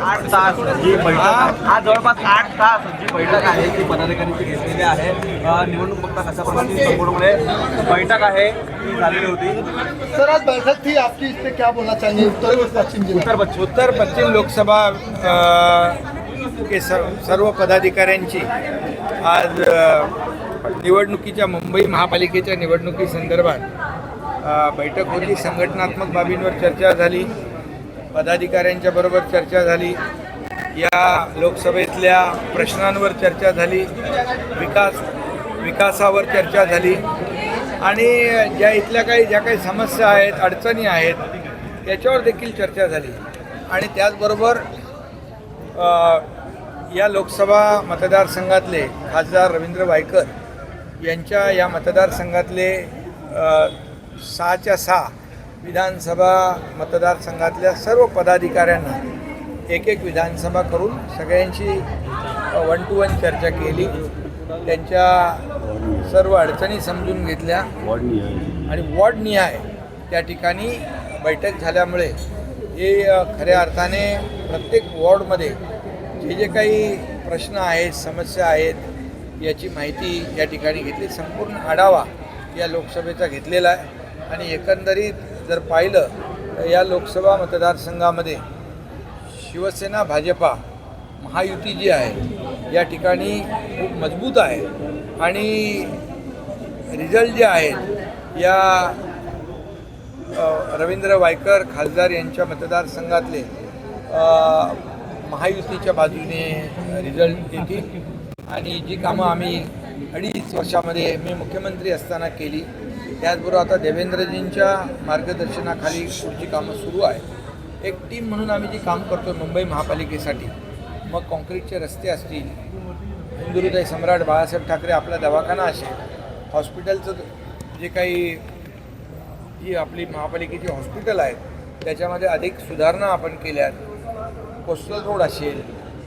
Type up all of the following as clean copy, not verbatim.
8 तास जी बैठक आज जवळपास 8 तास जी बैठक आहे ती पदाधिकाऱ्यांची घेतलेली आहे। निवडणूक बघता कशा पद्धतीने संपूर्णपणे बैठक आहे ती झालेली होती। सर आज बैठक थी आपकी, इस पे क्या बोलना चाहेंगे? उत्तर पश्चिम लोकसभा के सर्व पदाधिकाऱ्यांची आज निवडणुकीच्या मुंबई महापालिकेच्या निवडणुकीसंदर्भात बैठक होती। संघटनात्मक बाबींवर चर्चा झाली, पदाधिकाऱ्यांच्या बरोबर चर्चा झाली, या लोकसभेतल्या प्रश्नांवर चर्चा झाली, विकासावर चर्चा झाली आणि ज्या काही समस्या आहेत, अडचणी आहेत याच्यावर देखील चर्चा झाली। आणि त्याचबरोबर या लोकसभा मतदारसंघातले खासदार रवींद्र वायकर यांच्या या मतदारसंघातले 6च्या 6 विधानसभा मतदारसंघातल्या सर्व पदाधिकाऱ्यांना एक विधानसभा करून सगळ्यांची 1 to 1 चर्चा केली, त्यांच्या सर्व अडचणी समजून घेतल्या आणि वॉर्डनिहाय त्या ठिकाणी बैठक झाल्यामुळे हे खऱ्या अर्थाने प्रत्येक वॉर्डमध्ये जे काही प्रश्न आहेत, समस्या आहेत याची माहिती या ठिकाणी घेतली। संपूर्ण आढावा या लोकसभेचा घेतलेला आहे आणि एकंदरीत जर पाहिलं तर या लोकसभा मतदारसंघामध्ये शिवसेना भाजपा महायुती जी आहे या ठिकाणी खूप मजबूत आहे आणि रिझल्ट जे आहेत या रवींद्र वायकर खासदार यांच्या मतदारसंघातले महायुतीच्या बाजूने रिझल्ट येतील आणि जी कामं आम्ही 2.5 वर्षामध्ये मी मुख्यमंत्री असताना केली त्याचबरोबर आता देवेंद्रजींच्या मार्गदर्शनाखाली पुढची कामं सुरू आहेत। एक टीम म्हणून आम्ही जी काम करतो मुंबई महापालिकेसाठी, मग कॉन्क्रीटचे रस्ते असतील, हिंदुहृदय सम्राट बाळासाहेब ठाकरे आपला दवाखाना असेल, हॉस्पिटलचं जे काही जी आपली महापालिकेची हॉस्पिटल आहेत त्याच्यामध्ये अधिक सुधारणा आपण केल्यात, कोस्टल रोड असेल,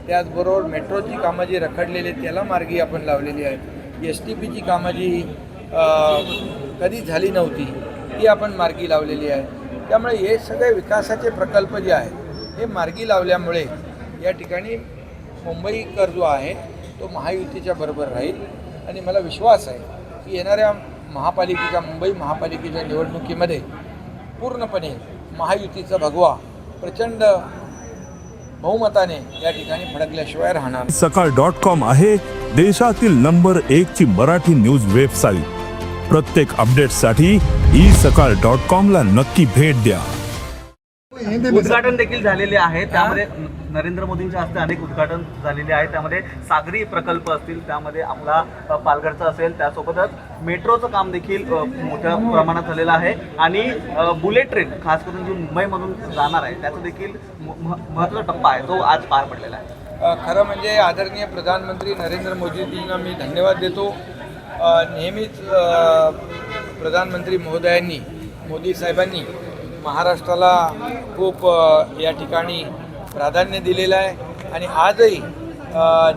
त्याचबरोबर मेट्रोची कामं जी रखडलेली आहेत त्याला मार्गी आपण लावलेली आहेत, STPची कामं जी कधी झाली नव्हती ती आपण मार्गी लावलेली आहे। त्यामुळे हे सगळे विकासाचे प्रकल्प जे आहेत हे मार्गी लावल्यामुळे या ठिकाणी मुंबईकर जो आहे तो महायुतीच्या बरोबर राहील आणि मला विश्वास आहे की येणाऱ्या मुंबई महापालिकेच्या निवडणुकीमध्ये पूर्णपणे महायुतीचा भगवा प्रचंड बहुमताने या ठिकाणी फडकल्याशिवाय राहणार। सकाळ.com आहे देशातील नंबर 1 ची मराठी न्यूज वेबसाईट। प्रत्येक अपडेटसाठी सकाळ.com ला नक्की भेट द्या। उद्घाटन देखील झालेले आहे, त्यामध्ये नरेंद्र मोदींच्या हस्ते अनेक उद्घाटन झालेले आहे। त्यामध्ये सागरी प्रकल्प असतील, त्यामध्ये आपला पालघरचा असेल, त्यासोबतच मेट्रोचं काम देखील मोठ्या प्रमाणात झालेलं आहे आणि बुलेट ट्रेन खास करून जी मुंबईमधून जाणार आहे त्याचा देखील महत्त्वाचा टप्पा आहे तो आज पार पडलेला आहे। खरं म्हणजे आदरणीय प्रधानमंत्री नरेंद्र मोदीजींना मी धन्यवाद देतो। नेहमीच प्रधानमंत्री महोदयांनी, मोदी साहेबांनी महाराष्ट्राला खूप या ठिकाणी प्राधान्य दिलेलं आहे आणि आजही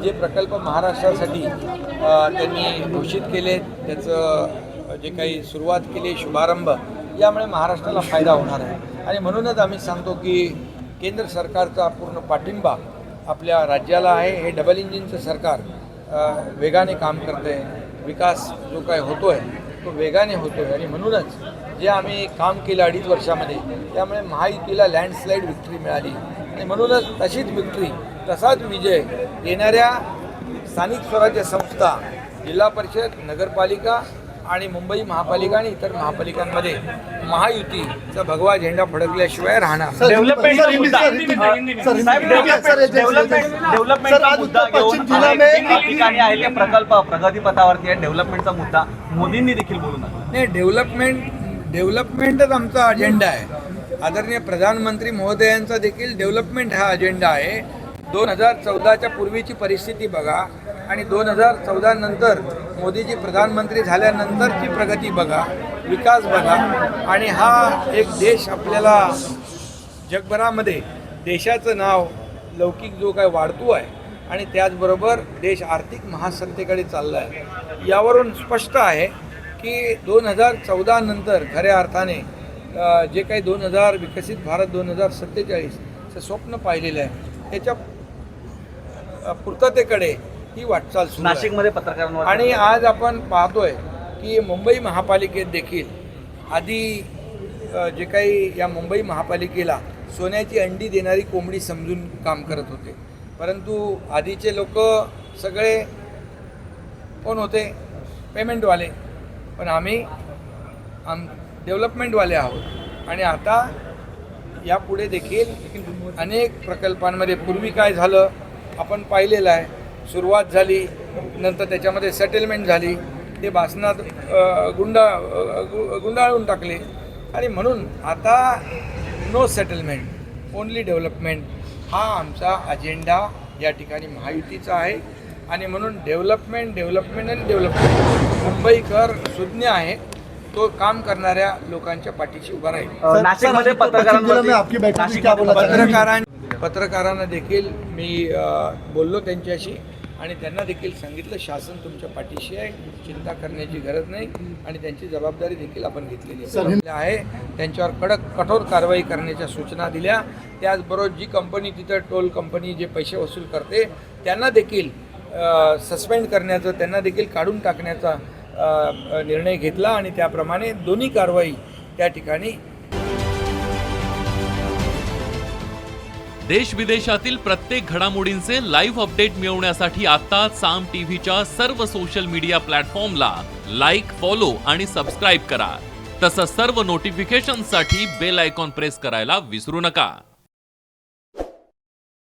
जे प्रकल्प महाराष्ट्रासाठी त्यांनी घोषित केले त्याचं जे काही सुरुवात केली, शुभारंभ, यामुळे महाराष्ट्राला फायदा होणार आहे आणि म्हणूनच आम्ही सांगतो की केंद्र सरकारचा पूर्ण पाठिंबा आपल्या राज्याला आहे। हे डबल इंजिनचं सरकार वेगाने काम करतं आहे, विकास जो काय होतो आहे तो वेगाने होतो आहे आणि म्हणूनच जे आम्ही काम केलं 2.5 वर्षामध्ये त्यामुळे महायुतीला लँडस्लाईड विक्ट्री मिळाली आणि म्हणूनच तशीच विक्ट्री, तसाच विजय येणाऱ्या स्थानिक स्वराज्य संस्था, जिल्हा परिषद, नगरपालिका आणि मुंबई महापालिका आणि इतर महापालिकांमध्ये महायुतीचा भगवा झेंडा फडकल्याशिवाय राहणार। डेव्हलपमेंटचा मुद्दा घेऊन ठिकाणी आहे ते प्रकल्प प्रगतीपथावरती आहे। डेव्हलपमेंटचा मुद्दा मोदींनी देखील बोलून नाही, डेव्हलपमेंटच आमचा अजेंडा आहे। आदरणीय प्रधानमंत्री महोदयांचा देखील डेव्हलपमेंट हा अजेंडा आहे। 2014च्या पूर्वीची परिस्थिती बघा आणि 2014 नंतर मोदीजी प्रधानमंत्री झाल्यानंतरची प्रगती बघा, विकास बघा आणि हा एक देश आपल्याला जगभरामध्ये देशाचं नाव लौकिक जो काय वाढतो आहे आणि त्याचबरोबर देश आर्थिक महासत्तेकडे चालला आहे। यावरून स्पष्ट आहे की 2014 नंतर खऱ्या अर्थाने जे काही 2000 विकसित भारत 2047चं स्वप्न पाहिलेलं आहे त्याच्या पूर्ततेकडे ही वाटचाल सुरू आहे. नाशिकमध्ये पत्रकारांवर आणि आज आपण पाहतोय की मुंबई महापालिकेत देखील आधी जे काही या मुंबई महापालिकेला सोन्याची अंडी देणारी कोंबडी समजून काम करत होते, परंतु आधीचे लोक सगळे कोण होते? पेमेंटवाले. पण आम्ही डेव्हलपमेंटवाले आहोत. आणि आता यापुढे देखील अनेक प्रकल्पांमध्ये पूर्वी काय झालं आपण पाहिलेलं आहे. सुरुवात झाली, नंतर त्याच्यामध्ये सेटलमेंट झाली, ते बासनात गुंडाळून टाकले. आणि म्हणून आता नो सेटलमेंट, ओनली डेव्हलपमेंट हा आमचा अजेंडा या ठिकाणी महायुतीचा आहे. आणि म्हणून डेव्हलपमेंट मुंबईकर सुज्ञ आहे, तो काम करणाऱ्या लोकांच्या पाठीशी उभा राहील. नाशिकमध्ये में आपकी बैठक में क्या बोला चाहेंगे? पत्रकारांना देखील मी बोललो त्यांच्याशी आणि त्यांना देखील सांगितलं शासन तुमच्या पाठीशी आहे, चिंता करण्याची गरज नाही. आणि त्यांची जबाबदारी देखील आपण घेतलेली आहे. त्यांच्यावर कठोर कारवाई करण्याच्या सूचना दिल्या. त्याचबरोबर जी कंपनी तिथं टोल कंपनी जे पैसे वसूल करते त्यांना देखील सस्पेंड करण्याचं, त्यांना देखील काढून टाकण्याचा निर्णय घेतला. आणि त्याप्रमाणे दोन्ही कारवाई त्या ठिकाणी. देश विदेशातील प्रत्येक घडामोडींचे लाईव्ह अपडेट मिळवण्यासाठी आता साम टीव्हीच्या सर्व सोशल मीडिया प्लॅटफॉर्मला लाईक, फॉलो आणि सबस्क्राईब करा. तसंच सर्व नोटिफिकेशनसाठी बेल आयकॉन प्रेस करायला विसरू नका.